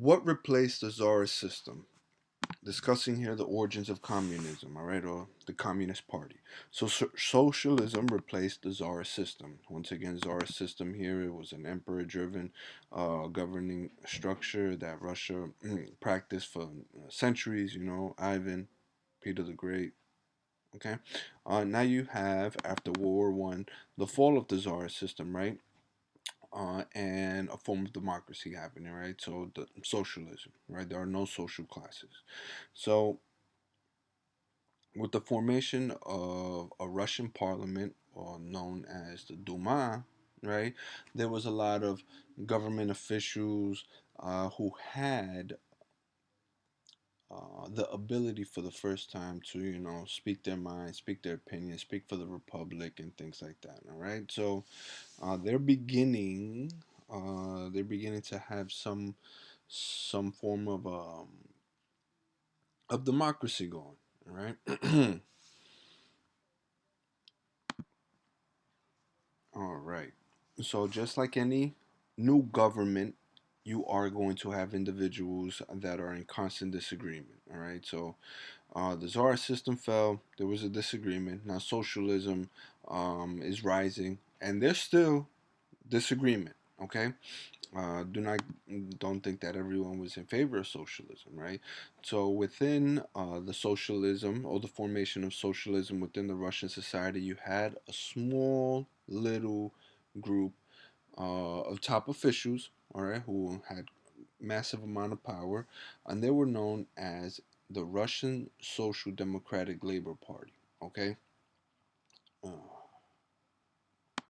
What replaced the czarist system? Discussing here the origins of communism, all right, or the Communist Party. Socialism replaced the czarist system. Once again, czarist system here, it was an emperor-driven governing structure that Russia practiced for centuries. Ivan, Peter the Great. Okay, now you have after World War I, the fall of the czarist system, right? And a form of democracy happening, right? So the socialism, right? There are no social classes. So with the formation of a Russian parliament, or known as the Duma, right, there was a lot of government officials who had the ability for the first time to, speak their mind, speak their opinion, speak for the republic, and things like that. All right, so they're beginning, they're beginning to have some form of democracy going. All right. All right. So just like any new government, you are going to have individuals that are in constant disagreement. All right. So the czar system fell. There was a disagreement. Now socialism is rising, and there's still disagreement. Okay. Don't think that everyone was in favor of socialism, right? So within the socialism, or the formation of socialism within the Russian society, you had a small little group of top officials, all right, who had massive amount of power, and they were known as the Russian Social Democratic Labor Party. Okay,